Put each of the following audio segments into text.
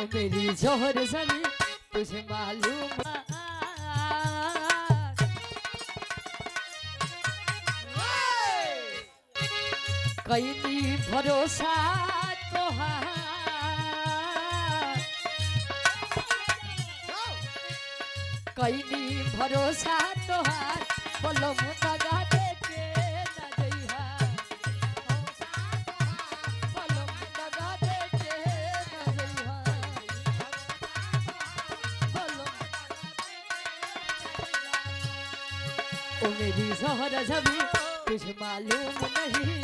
ओ मेरी जोहर सभी तुझे मालूम कईनी भरोसा तोहार कईनी भरोसा तोहार बोलो मुदगा देके न जइहा बोलो मुदगा देके न जइहा बोलो ओ मेरी जोहर सभी तुझे मालूम नहीं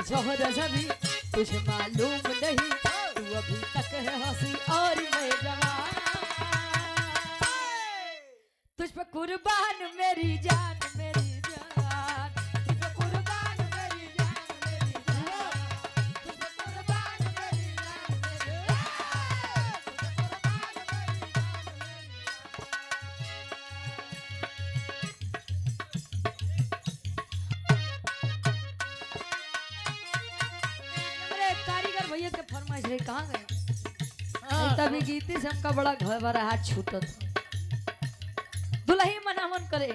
जोहर सभी तुझे मालूम नहीं तू अभी तक है हंसी और मैं जवान तुझ पे कुर्बान मेरी जान तुझ पे कुर्बान मेरी जान तुझ पे कुर्बान मेरी कारीगर भैया के फरमाइश रहे कहाँ गए तभी गीते से हमका बड़ा घर भरा हाथ छूटत दुल्ही मना मन करे